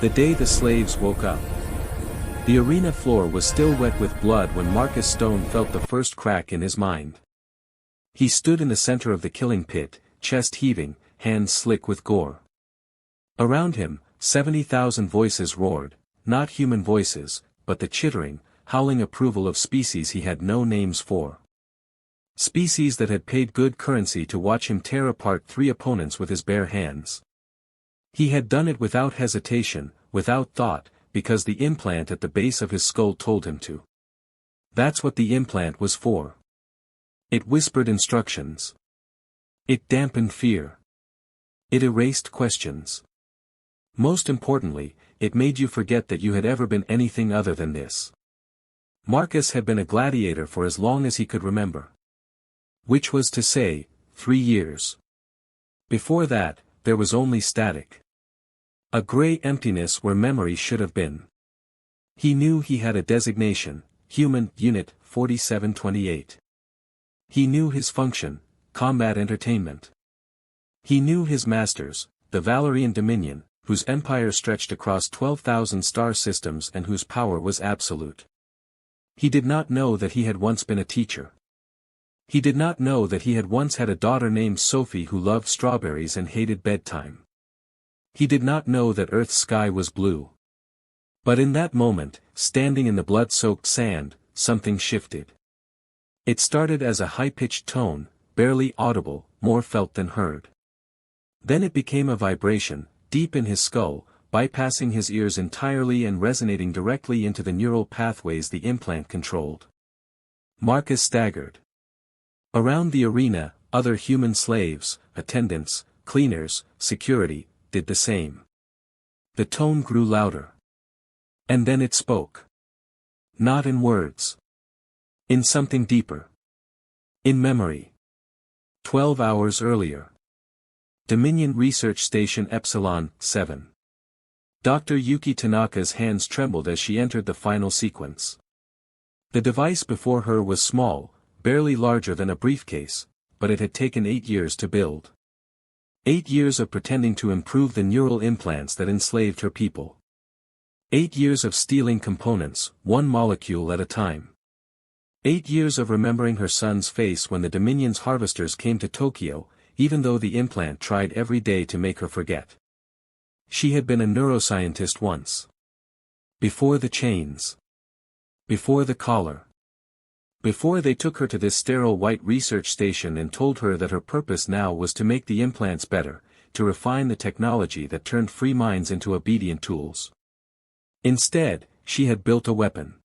The day the slaves woke up. The arena floor was still wet with blood when Marcus Stone felt the first crack in his mind. He stood in the center of the killing pit, chest heaving, hands slick with gore. Around him, 70,000 voices roared, not human voices, but the chittering, howling approval of species he had no names for. Species that had paid good currency to watch him tear apart 3 opponents with his bare hands. He had done it without hesitation, without thought, because the implant at the base of his skull told him to. That's what the implant was for. It whispered instructions. It dampened fear. It erased questions. Most importantly, it made you forget that you had ever been anything other than this. Marcus had been a gladiator for as long as he could remember. Which was to say, 3 years. Before that, there was only static. A gray emptiness where memory should have been. He knew he had a designation, Human Unit 4728. He knew his function, combat entertainment. He knew his masters, the Valerian Dominion, whose empire stretched across 12,000 star systems and whose power was absolute. He did not know that he had once been a teacher. He did not know that he had once had a daughter named Sophie who loved strawberries and hated bedtime. He did not know that Earth's sky was blue. But in that moment, standing in the blood-soaked sand, something shifted. It started as a high-pitched tone, barely audible, more felt than heard. Then it became a vibration, deep in his skull, bypassing his ears entirely and resonating directly into the neural pathways the implant controlled. Marcus staggered. Around the arena, other human slaves, attendants, cleaners, security, did the same. The tone grew louder. And then it spoke. Not in words. In something deeper. In memory. 12 hours earlier. Dominion Research Station Epsilon 7. Dr. Yuki Tanaka's hands trembled as she entered the final sequence. The device before her was small, barely larger than a briefcase, but it had taken 8 years to build. 8 years of pretending to improve the neural implants that enslaved her people. 8 years of stealing components, one molecule at a time. 8 years of remembering her son's face when the Dominion's harvesters came to Tokyo, even though the implant tried every day to make her forget. She had been a neuroscientist once. Before the chains. Before the collar. Before they took her to this sterile white research station and told her that her purpose now was to make the implants better, to refine the technology that turned free minds into obedient tools. Instead, she had built a weapon.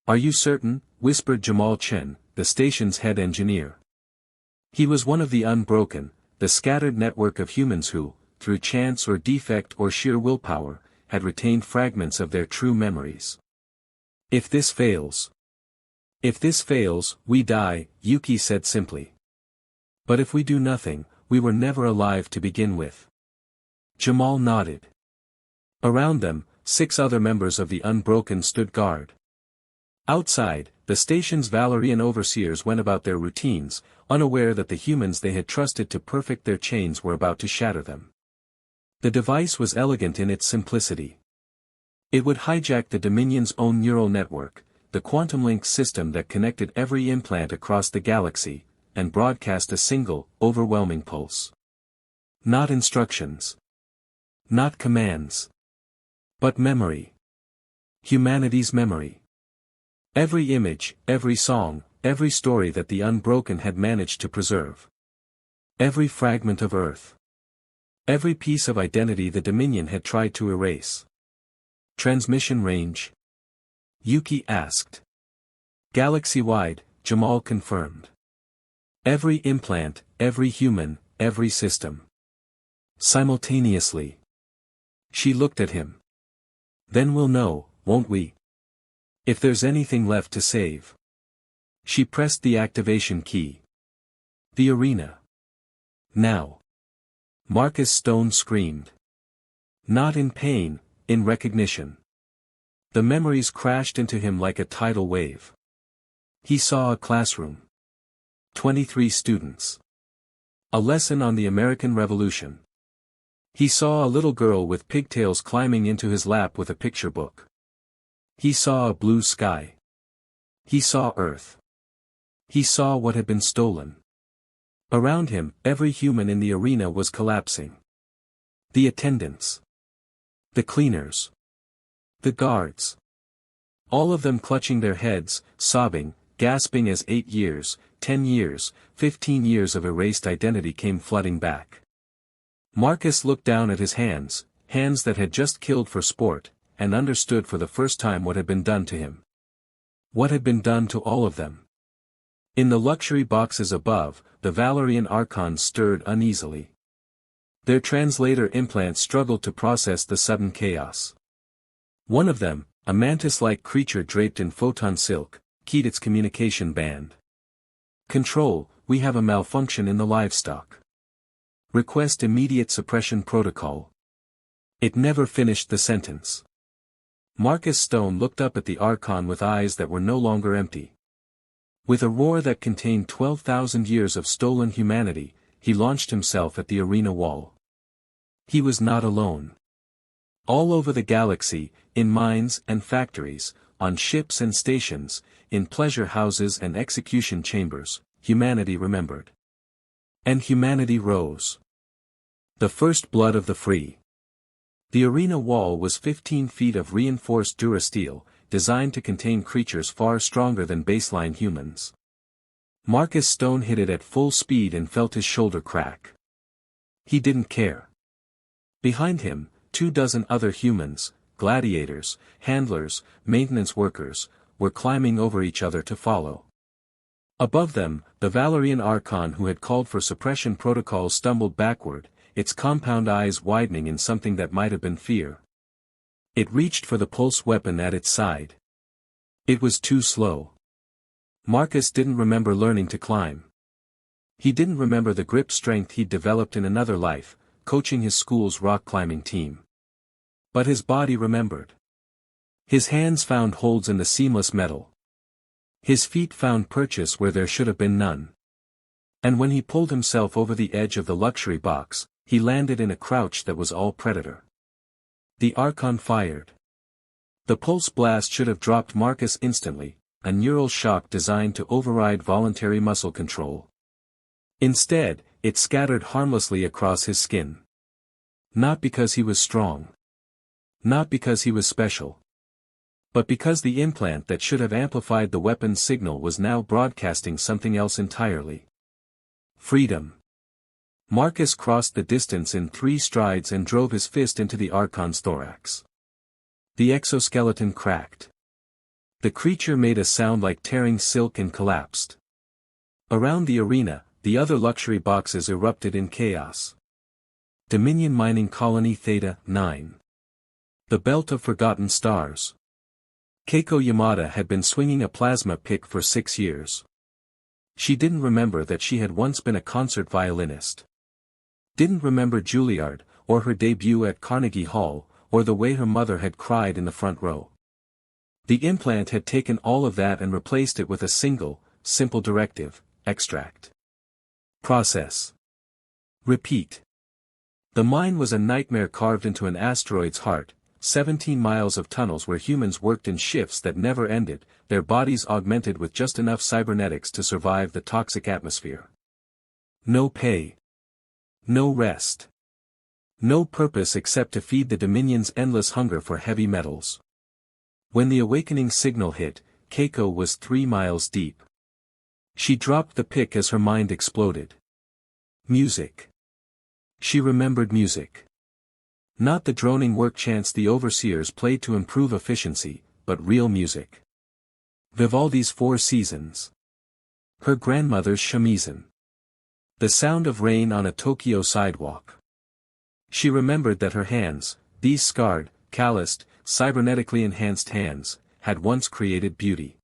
"Are you certain?" whispered Jamal Chen, the station's head engineer. He was one of the unbroken, the scattered network of humans who, through chance or defect or sheer willpower, had retained fragments of their true memories. "If this fails. If this fails, we die," Yuki said simply. "But if we do nothing, we were never alive to begin with." Jamal nodded. Around them, 6 other members of the Unbroken stood guard. Outside, the station's Valerian overseers went about their routines, unaware that the humans they had trusted to perfect their chains were about to shatter them. The device was elegant in its simplicity. It would hijack the Dominion's own neural network, the quantum link system that connected every implant across the galaxy, and broadcast a single, overwhelming pulse. Not instructions. Not commands. But memory. Humanity's memory. Every image, every song, every story that the Unbroken had managed to preserve. Every fragment of Earth. Every piece of identity the Dominion had tried to erase. Transmission range? Yuki asked. Galaxy-wide, Jamal confirmed. Every implant, every human, every system. Simultaneously. She looked at him. "Then we'll know, won't we? If there's anything left to save." She pressed the activation key. The arena. Now. Marcus Stone screamed. Not in pain, in recognition. The memories crashed into him like a tidal wave. He saw a classroom. 23 students. A lesson on the American Revolution. He saw a little girl with pigtails climbing into his lap with a picture book. He saw a blue sky. He saw Earth. He saw what had been stolen. Around him, every human in the arena was collapsing. The attendants. The cleaners. The guards. All of them clutching their heads, sobbing, gasping as 8 years, 10 years, 15 years of erased identity came flooding back. Marcus looked down at his hands, hands that had just killed for sport, and understood for the first time what had been done to him. What had been done to all of them. In the luxury boxes above, the Valerian Archons stirred uneasily. Their translator implants struggled to process the sudden chaos. One of them, a mantis-like creature draped in photon silk, keyed its communication band. "Control, we have a malfunction in the livestock. Request immediate suppression protocol." It never finished the sentence. Marcus Stone looked up at the Archon with eyes that were no longer empty. With a roar that contained 12,000 years of stolen humanity, he launched himself at the arena wall. He was not alone. All over the galaxy, in mines and factories, on ships and stations, in pleasure houses and execution chambers, humanity remembered. And humanity rose. The first blood of the free. The arena wall was 15 feet of reinforced durasteel, designed to contain creatures far stronger than baseline humans. Marcus Stone hit it at full speed and felt his shoulder crack. He didn't care. Behind him, 24 other humans, gladiators, handlers, maintenance workers, were climbing over each other to follow. Above them, the Valerian Archon who had called for suppression protocols stumbled backward, its compound eyes widening in something that might have been fear. It reached for the pulse weapon at its side. It was too slow. Marcus didn't remember learning to climb. He didn't remember the grip strength he'd developed in another life, coaching his school's rock climbing team. But his body remembered. His hands found holds in the seamless metal. His feet found purchase where there should have been none. And when he pulled himself over the edge of the luxury box, he landed in a crouch that was all predator. The Archon fired. The pulse blast should have dropped Marcus instantly, a neural shock designed to override voluntary muscle control. Instead, it scattered harmlessly across his skin. Not because he was strong. Not because he was special. But because the implant that should have amplified the weapon's signal was now broadcasting something else entirely. Freedom. Marcus crossed the distance in 3 strides and drove his fist into the Archon's thorax. The exoskeleton cracked. The creature made a sound like tearing silk and collapsed. Around the arena, the other luxury boxes erupted in chaos. Dominion Mining Colony Theta 9. The Belt of Forgotten Stars. Keiko Yamada had been swinging a plasma pick for 6 years. She didn't remember that she had once been a concert violinist. Didn't remember Juilliard, or her debut at Carnegie Hall, or the way her mother had cried in the front row. The implant had taken all of that and replaced it with a single, simple directive: extract. Process. Repeat. The mine was a nightmare carved into an asteroid's heart, 17 miles of tunnels where humans worked in shifts that never ended, their bodies augmented with just enough cybernetics to survive the toxic atmosphere. No pay. No rest. No purpose except to feed the Dominion's endless hunger for heavy metals. When the awakening signal hit, Keiko was 3 miles deep. She dropped the pick as her mind exploded. Music. She remembered music. Not the droning work chants the overseers played to improve efficiency, but real music. Vivaldi's Four Seasons. Her grandmother's shamisen. The sound of rain on a Tokyo sidewalk. She remembered that her hands, these scarred, calloused, cybernetically enhanced hands, had once created beauty.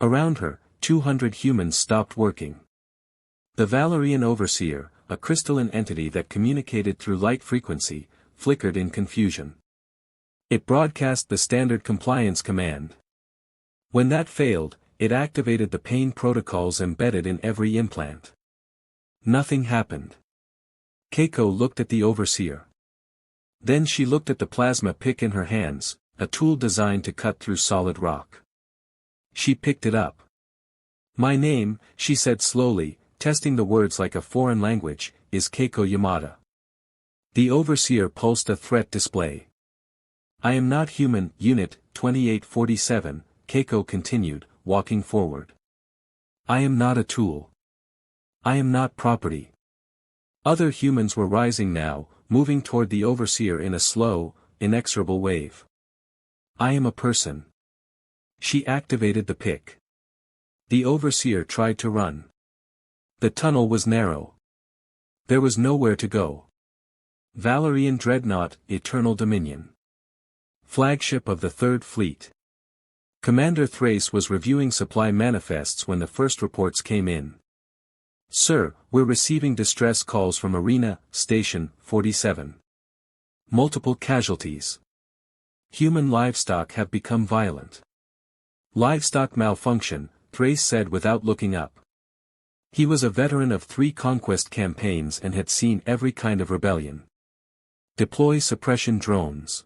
Around her, 200 humans stopped working. The Valerian Overseer, a crystalline entity that communicated through light frequency, flickered in confusion. It broadcast the standard compliance command. When that failed, it activated the pain protocols embedded in every implant. Nothing happened. Keiko looked at the Overseer. Then she looked at the plasma pick in her hands, a tool designed to cut through solid rock. She picked it up. "My name," she said slowly, testing the words like a foreign language, "is Keiko Yamada." The overseer pulsed a threat display. "I am not human, Unit 2847, Keiko continued, walking forward. "I am not a tool. I am not property." Other humans were rising now, moving toward the overseer in a slow, inexorable wave. "I am a person." She activated the pick. The overseer tried to run. The tunnel was narrow. There was nowhere to go. Valerian Dreadnought, Eternal Dominion. Flagship of the Third Fleet. Commander Thrace was reviewing supply manifests when the first reports came in. "Sir, we're receiving distress calls from Arena, Station 47. Multiple casualties. Human livestock have become violent." "Livestock malfunction," Thrace said without looking up. He was a veteran of 3 conquest campaigns and had seen every kind of rebellion. "Deploy suppression drones.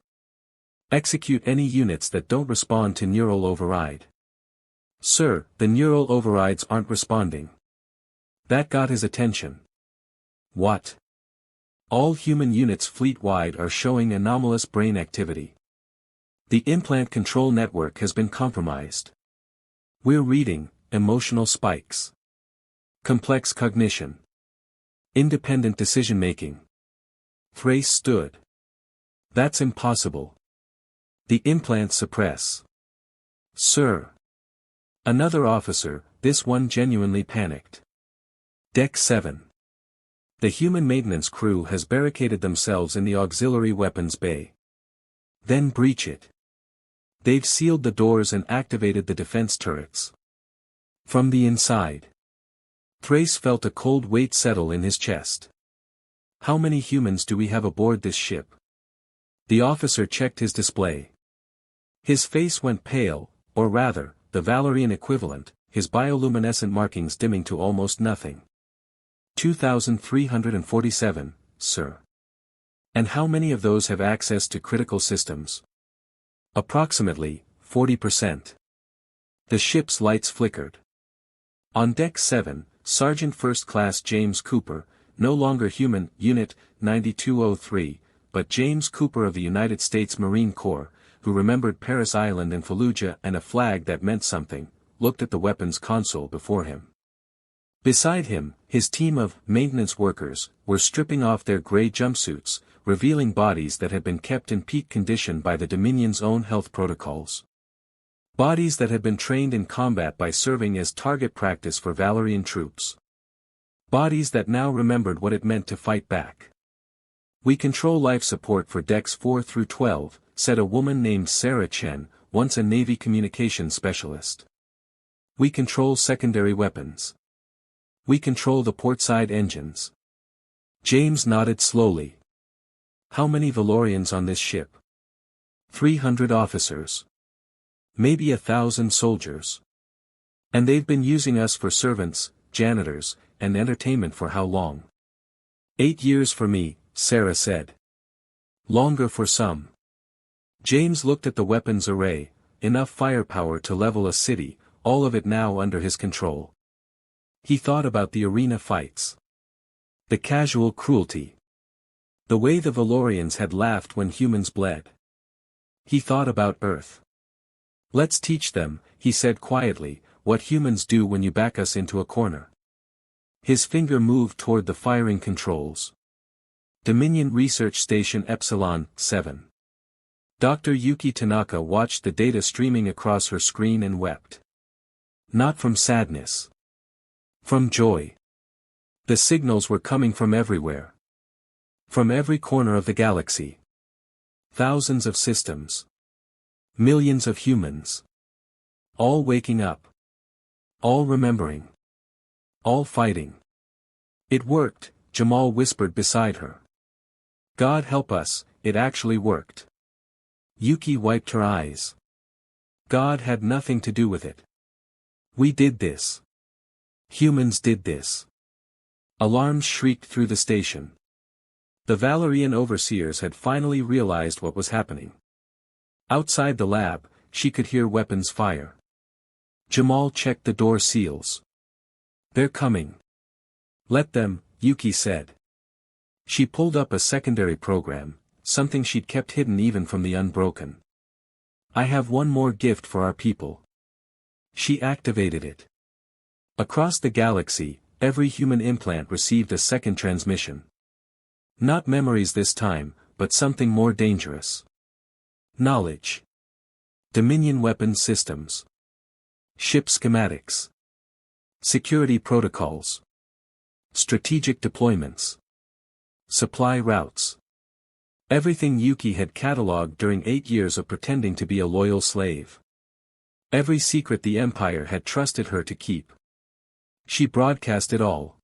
Execute any units that don't respond to neural override." "Sir, the neural overrides aren't responding." That got his attention. "What?" "All human units fleet-wide are showing anomalous brain activity. The implant control network has been compromised. We're reading, emotional spikes. Complex cognition. Independent decision-making." Thrace stood. "That's impossible. The implants suppress." "Sir." Another officer, this one genuinely panicked. Deck 7. The human maintenance crew has barricaded themselves in the auxiliary weapons bay. Then breach it. They've sealed the doors and activated the defense turrets. From the inside. Thrace felt a cold weight settle in his chest. "How many humans do we have aboard this ship?" The officer checked his display. His face went pale, or rather, the Valerian equivalent, his bioluminescent markings dimming to almost nothing. 2,347, sir. "And how many of those have access to critical systems?" "Approximately, 40%. The ship's lights flickered. On Deck 7, Sergeant First Class James Cooper, no longer human, Unit 9203, but James Cooper of the United States Marine Corps, who remembered Paris Island and Fallujah and a flag that meant something, looked at the weapons console before him. Beside him, his team of maintenance workers were stripping off their gray jumpsuits, revealing bodies that had been kept in peak condition by the Dominion's own health protocols. Bodies that had been trained in combat by serving as target practice for Valerian troops. Bodies that now remembered what it meant to fight back. "We control life support for decks 4 through 12, said a woman named Sarah Chen, once a Navy communications specialist. "We control secondary weapons. We control the portside engines." James nodded slowly. "How many Valorians on this ship?" 300 officers. Maybe 1,000 soldiers. "And they've been using us for servants, janitors, and entertainment for how long?" 8 years for me," Sarah said. "Longer for some." James looked at the weapons array, enough firepower to level a city, all of it now under his control. He thought about the arena fights. The casual cruelty. The way the Valorians had laughed when humans bled. He thought about Earth. "Let's teach them," he said quietly, "what humans do when you back us into a corner." His finger moved toward the firing controls. Dominion Research Station Epsilon 7. Dr. Yuki Tanaka watched the data streaming across her screen and wept. Not from sadness. From joy. The signals were coming from everywhere. From every corner of the galaxy. Thousands of systems. Millions of humans. All waking up. All remembering. All fighting. "It worked," Jamal whispered beside her. "God help us, it actually worked." Yuki wiped her eyes. "God had nothing to do with it. We did this. Humans did this." Alarms shrieked through the station. The Valerian overseers had finally realized what was happening. Outside the lab, she could hear weapons fire. Jamal checked the door seals. "They're coming." "Let them," Yuki said. She pulled up a secondary program, something she'd kept hidden even from the Unbroken. "I have one more gift for our people." She activated it. Across the galaxy, every human implant received a second transmission. Not memories this time, but something more dangerous. Knowledge. Dominion weapon systems. Ship schematics. Security protocols. Strategic deployments. Supply routes. Everything Yuki had catalogued during 8 years of pretending to be a loyal slave. Every secret the Empire had trusted her to keep. She broadcast it all.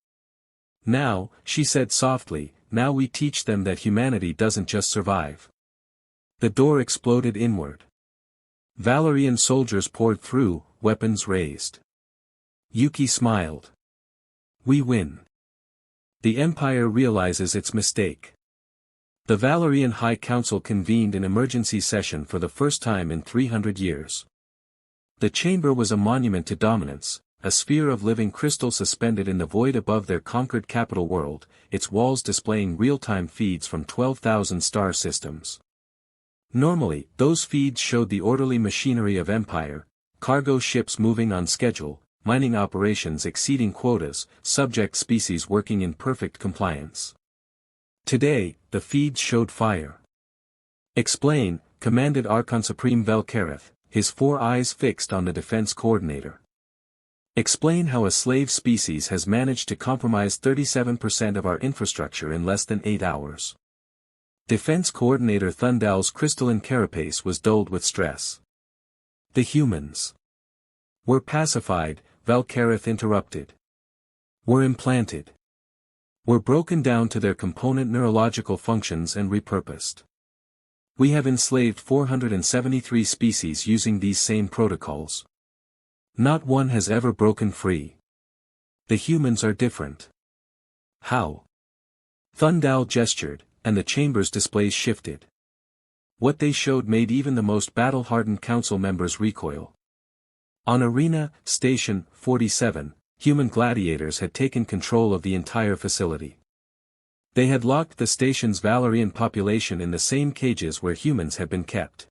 "Now," she said softly, "now we teach them that humanity doesn't just survive." The door exploded inward. Valerian soldiers poured through, weapons raised. Yuki smiled. "We win." The Empire realizes its mistake. The Valerian High Council convened an emergency session for the first time in 300 years. The chamber was a monument to dominance, a sphere of living crystal suspended in the void above their conquered capital world, its walls displaying real-time feeds from 12,000 star systems. Normally, those feeds showed the orderly machinery of Empire, cargo ships moving on schedule, mining operations exceeding quotas, subject species working in perfect compliance. Today, the feeds showed fire. "Explain," commanded Archon Supreme Velkareth, his 4 eyes fixed on the defense coordinator. "Explain how a slave species has managed to compromise 37% of our infrastructure in less than 8 hours. Defense Coordinator Thundal's crystalline carapace was dulled with stress. "The humans were pacified," Velkareth interrupted. "Were implanted. Were broken down to their component neurological functions and repurposed. We have enslaved 473 species using these same protocols. Not one has ever broken free. The humans are different." "How?" Thundal gestured, and the chamber's displays shifted. What they showed made even the most battle-hardened council members recoil. On Arena, Station 47, human gladiators had taken control of the entire facility. They had locked the station's Valerian population in the same cages where humans had been kept.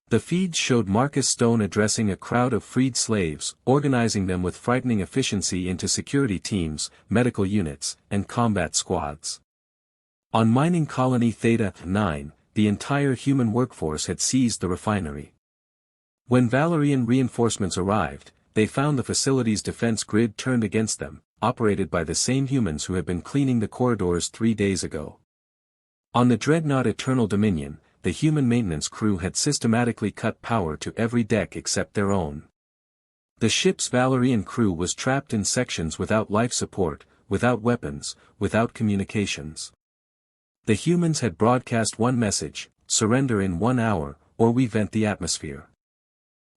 The feeds showed Marcus Stone addressing a crowd of freed slaves, organizing them with frightening efficiency into security teams, medical units, and combat squads. On mining colony Theta 9, the entire human workforce had seized the refinery. When Valerian reinforcements arrived, they found the facility's defense grid turned against them, operated by the same humans who had been cleaning the corridors 3 days ago. On the dreadnought Eternal Dominion, the human maintenance crew had systematically cut power to every deck except their own. The ship's Valerian crew was trapped in sections without life support, without weapons, without communications. The humans had broadcast one message: surrender in 1 hour, or we vent the atmosphere.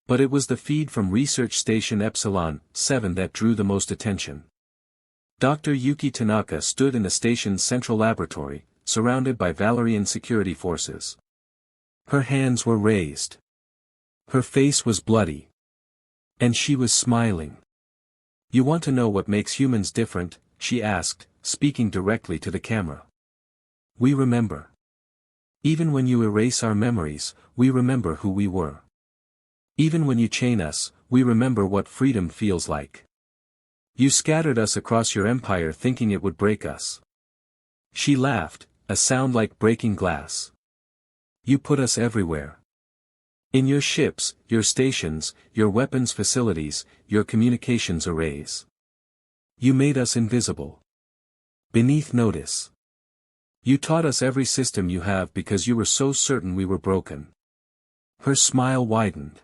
But it was the feed from Research Station Epsilon 7 that drew the most attention. Dr. Yuki Tanaka stood in the station's central laboratory, surrounded by Valerian security forces. Her hands were raised. Her face was bloody. And she was smiling. "You want to know what makes humans different?" she asked, speaking directly to the camera. "We remember. Even when you erase our memories, we remember who we were. Even when you chain us, we remember what freedom feels like. You scattered us across your empire thinking it would break us." She laughed, a sound like breaking glass. "You put us everywhere. In your ships, your stations, your weapons facilities, your communications arrays. You made us invisible. Beneath notice. You taught us every system you have because you were so certain we were broken." Her smile widened.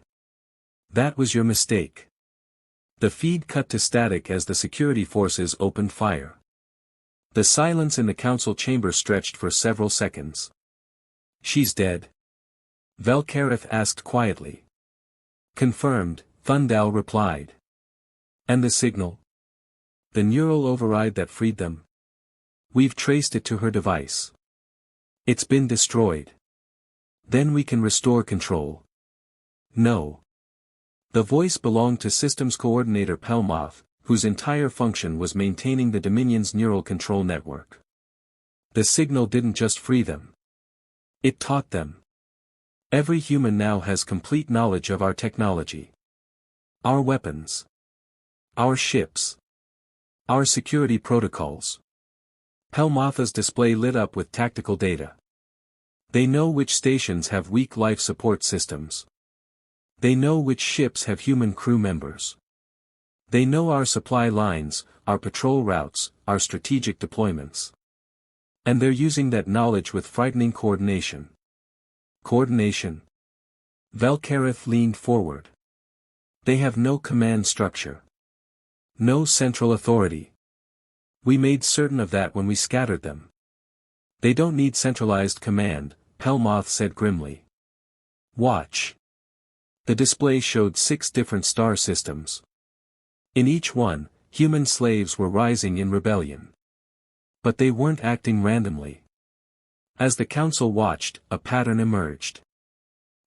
"That was your mistake." The feed cut to static as the security forces opened fire. The silence in the council chamber stretched for several seconds. "She's dead?" Velkareth asked quietly. "Confirmed," Thundal replied. "And the signal? The neural override that freed them? We've traced it to her device." It's been destroyed. Then we can restore control. No. The voice belonged to Systems Coordinator Pelmoth, whose entire function was maintaining the Dominion's neural control network. The signal didn't just free them. It taught them. Every human now has complete knowledge of our technology. Our weapons. Our ships. Our security protocols. Pelmoth's display lit up with tactical data. They know which stations have weak life support systems. They know which ships have human crew members. They know our supply lines, our patrol routes, our strategic deployments. And they're using that knowledge with frightening coordination. Coordination. Velkareth leaned forward. They have no command structure. No central authority. We made certain of that when we scattered them. They don't need centralized command, Pelmoth said grimly. Watch. The display showed 6 different star systems. In each one, human slaves were rising in rebellion. But they weren't acting randomly. As the council watched, a pattern emerged.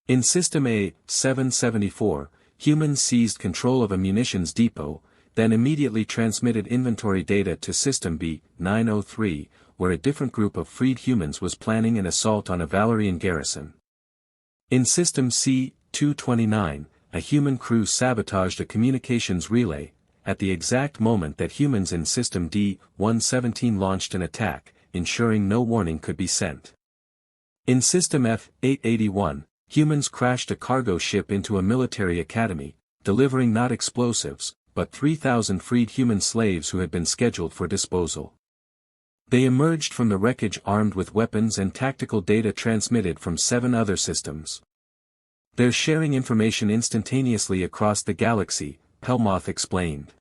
In System A-774, humans seized control of a munitions depot, then immediately transmitted inventory data to System B-903, where a different group of freed humans was planning an assault on a Valerian garrison. In System C-229, a human crew sabotaged a communications relay, at the exact moment that humans in System D-117 launched an attack, ensuring no warning could be sent. In System F-881, humans crashed a cargo ship into a military academy, delivering not explosives, but 3,000 freed human slaves who had been scheduled for disposal. They emerged from the wreckage armed with weapons and tactical data transmitted from 7 other systems. They're sharing information instantaneously across the galaxy, Pelmoth explained.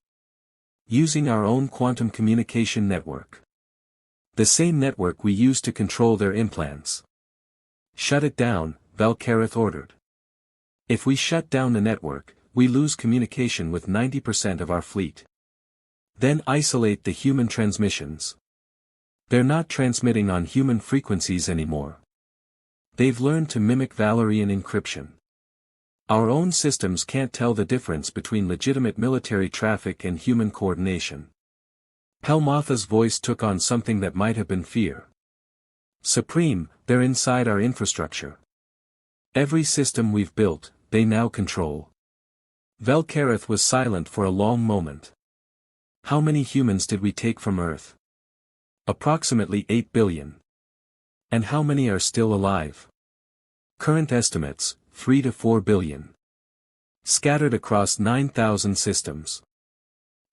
Using our own quantum communication network. The same network we use to control their implants. Shut it down, Velkareth ordered. If we shut down the network, we lose communication with 90% of our fleet. Then isolate the human transmissions. They're not transmitting on human frequencies anymore. They've learned to mimic Valerian encryption. Our own systems can't tell the difference between legitimate military traffic and human coordination. Pelmoth's voice took on something that might have been fear. Supreme, they're inside our infrastructure. Every system we've built, they now control. Velkareth was silent for a long moment. How many humans did we take from Earth? Approximately 8 billion. And how many are still alive? Current estimates, 3 to 4 billion. Scattered across 9,000 systems.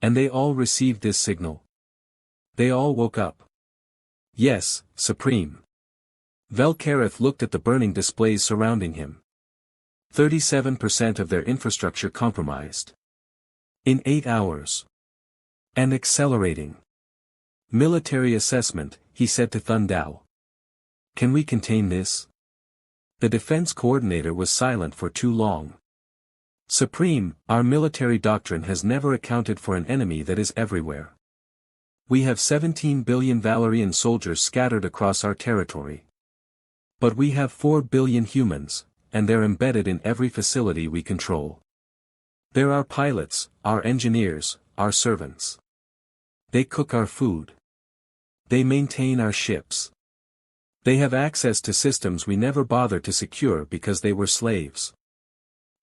And they all received this signal. They all woke up. Yes, Supreme. Velkareth looked at the burning displays surrounding him. 37% of their infrastructure compromised. In 8 hours. And accelerating. Military assessment, he said to Thundao. Can we contain this? The defense coordinator was silent for too long. Supreme, our military doctrine has never accounted for an enemy that is everywhere. We have 17 billion Valerian soldiers scattered across our territory. But we have 4 billion humans, and they're embedded in every facility we control. They're our pilots, our engineers, our servants. They cook our food. They maintain our ships. They have access to systems we never bothered to secure because they were slaves.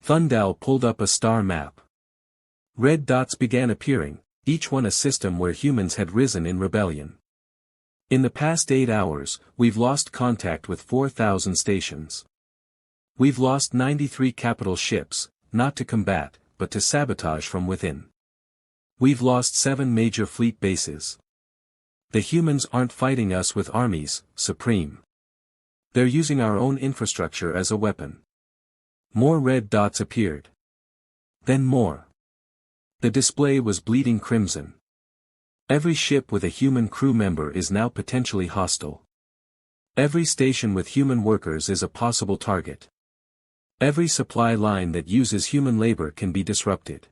Thundao pulled up a star map. Red dots began appearing, each one a system where humans had risen in rebellion. In the past 8 hours, we've lost contact with 4,000 stations. We've lost 93 capital ships, not to combat, but to sabotage from within. We've lost 7 major fleet bases. The humans aren't fighting us with armies, Supreme. They're using our own infrastructure as a weapon. More red dots appeared. Then more. The display was bleeding crimson. Every ship with a human crew member is now potentially hostile. Every station with human workers is a possible target. Every supply line that uses human labor can be disrupted.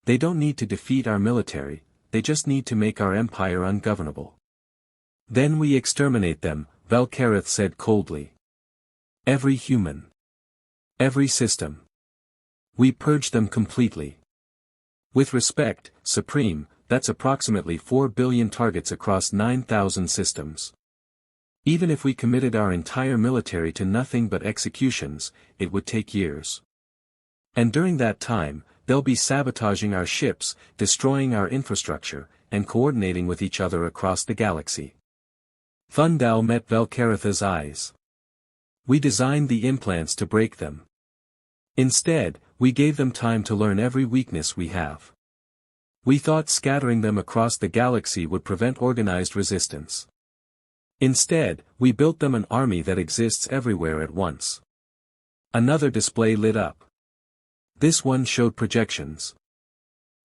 They don't need to defeat our military, they just need to make our empire ungovernable. Then we exterminate them, Velkareth said coldly. Every human. Every system. We purge them completely. With respect, Supreme, that's approximately 4 billion targets across 9,000 systems. Even if we committed our entire military to nothing but executions, it would take years. And during that time, they'll be sabotaging our ships, destroying our infrastructure, and coordinating with each other across the galaxy. Thundal met Velkareth's eyes. We designed the implants to break them. Instead, we gave them time to learn every weakness we have. We thought scattering them across the galaxy would prevent organized resistance. Instead, we built them an army that exists everywhere at once. Another display lit up. This one showed projections.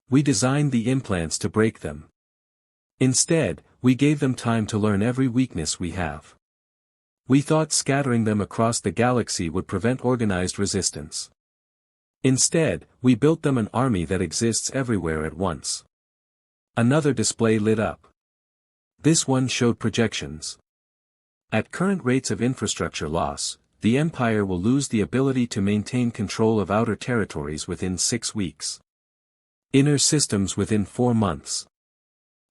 We designed the implants to break them. Instead, we gave them time to learn every weakness we have. We thought scattering them across the galaxy would prevent organized resistance. Instead, we built them an army that exists everywhere at once. Another display lit up. This one showed projections. At current rates of infrastructure loss, the Empire will lose the ability to maintain control of outer territories within 6 weeks. Inner systems within 4 months.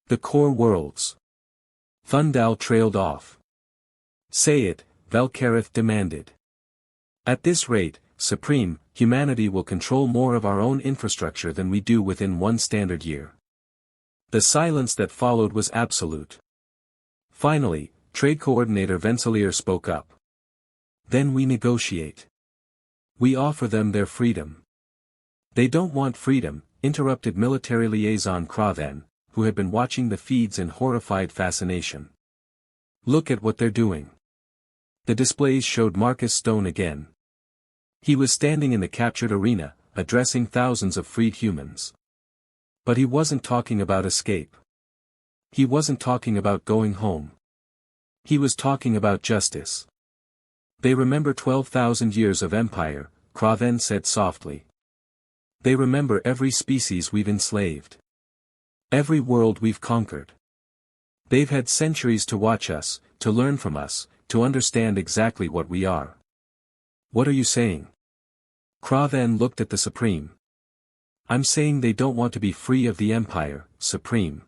The core worlds. Thundal trailed off. Say it, Velkareth demanded. At this rate, Supreme, humanity will control more of our own infrastructure than we do within 1 standard year. The silence that followed was absolute. Finally, Trade Coordinator Venselier spoke up. Then we negotiate. We offer them their freedom. They don't want freedom, interrupted Military Liaison Kraven, who had been watching the feeds in horrified fascination. Look at what they're doing. The displays showed Marcus Stone again. He was standing in the captured arena, addressing thousands of freed humans. But he wasn't talking about escape. He wasn't talking about going home. He was talking about justice. They remember 12,000 years of empire, Kraven said softly. They remember every species we've enslaved. Every world we've conquered. They've had centuries to watch us, to learn from us, to understand exactly what we are. What are you saying? Kraven looked at the Supreme. I'm saying they don't want to be free of the Empire, Supreme.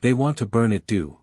They want to burn it too.